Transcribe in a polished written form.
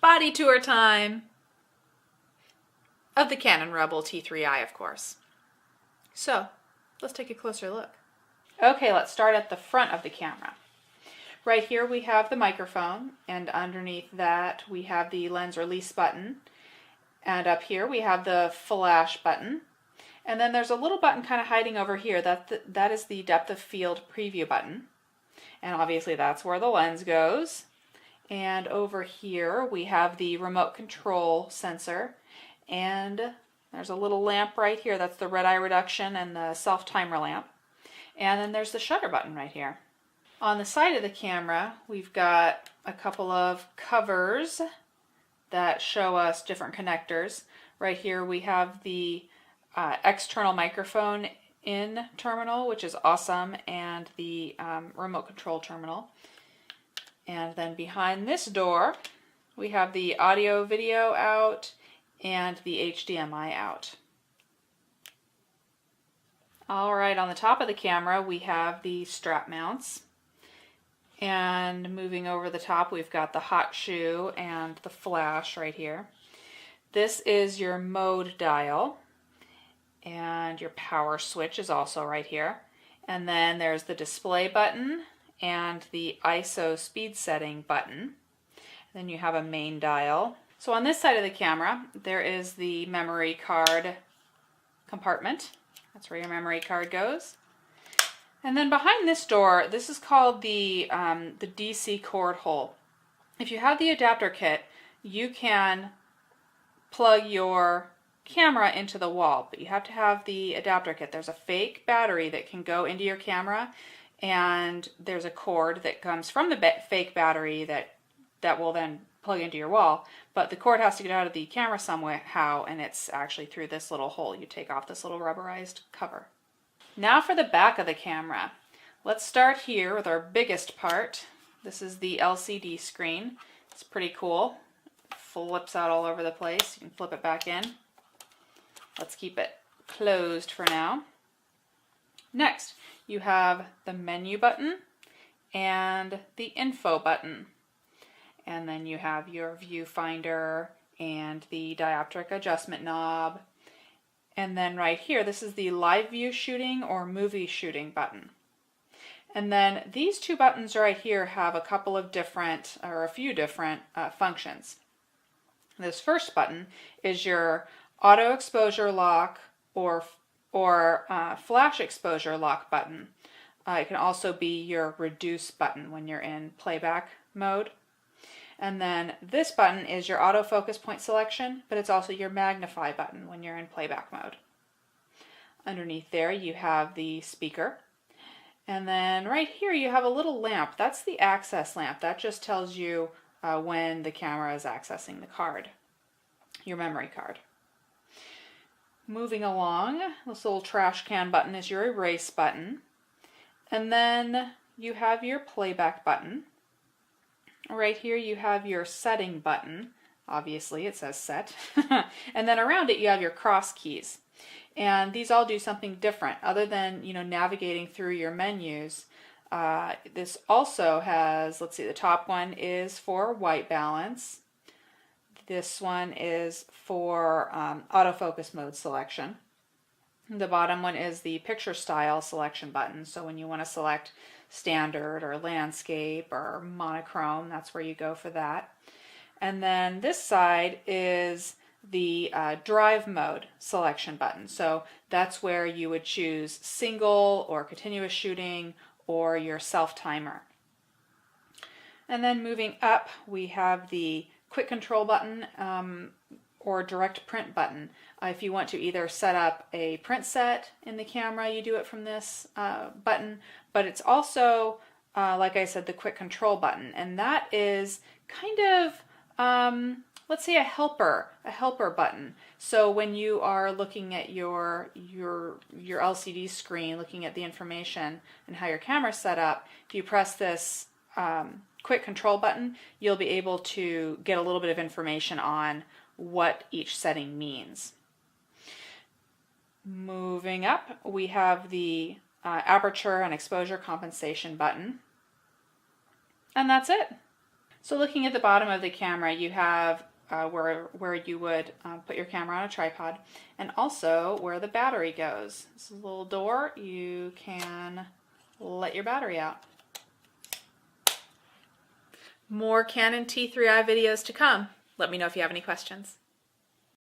body tour time of the Canon Rebel T3i, of course. So, let's take a closer look. Okay, let's start at the front of the camera. Right here we have the microphone, and underneath that we have the lens release button. And up here we have the flash button. And then there's a little button kind of hiding over here. That is the depth of field preview button. And obviously that's where the lens goes. And over here we have the remote control sensor. And there's a little lamp right here. That's the red eye reduction and the self timer lamp. And then there's the shutter button right here. On the side of the camera, we've got a couple of covers that show us different connectors. Right here we have the external microphone in terminal, which is awesome, and the remote control terminal. And then behind this door, we have the audio video out and the HDMI out. All right, on the top of the camera, we have the strap mounts. And moving over the top, we've got the hot shoe and the flash right here. This is your mode dial, and your power switch is also right here. And then there's the display button and the ISO speed setting button. Then you have a main dial. So on this side of the camera, there is the memory card compartment. That's where your memory card goes. And then behind this door, this is called the DC cord hole. If you have the adapter kit, you can plug your camera into the wall, but you have to have the adapter kit. There's a fake battery that can go into your camera, and there's a cord that comes from the fake battery that will then plug into your wall, but the cord has to get out of the camera somehow, and it's actually through this little hole. You take off this little rubberized cover. Now for the back of the camera. Let's start here with our biggest part. This is the LCD screen. It's pretty cool. It flips out all over the place. You can flip it back in. Let's keep it closed for now. Next, you have the menu button and the info button. And then you have your viewfinder and the dioptric adjustment knob. And then right here, this is the live view shooting or movie shooting button. And then these two buttons right here have a couple of different, or a few different functions. This first button is your auto exposure lock or flash exposure lock button. It can also be your reduce button when you're in playback mode. And then this button is your autofocus point selection, but it's also your magnify button when you're in playback mode. Underneath there you have the speaker. And then right here you have a little lamp. That's the access lamp. That just tells you when the camera is accessing the card, your memory card. Moving along, this little trash can button is your erase button. And then you have your playback button. Right here you have your setting button. Obviously it says set. And then around it you have your cross keys. And these all do something different other than, navigating through your menus. This also has, let's see, the top one is for white balance. This one is for autofocus mode selection. The bottom one is the picture style selection button. So when you want to select standard or landscape or monochrome, that's where you go for that. And then this side is the drive mode selection button. So that's where you would choose single or continuous shooting or your self timer. And then moving up, we have the quick control button or direct print button. If you want to either set up a print set in the camera, you do it from this button, but it's also, like I said, the quick control button, and that is kind of, let's say a helper button. So when you are looking at your LCD screen, looking at the information and how your camera's set up, if you press this quick control button, you'll be able to get a little bit of information on what each setting means. Moving up, we have the aperture and exposure compensation button. And that's it. So looking at the bottom of the camera, you have where you would put your camera on a tripod, and also where the battery goes. This is a little door. You can let your battery out. More Canon T3i videos to come. Let me know if you have any questions.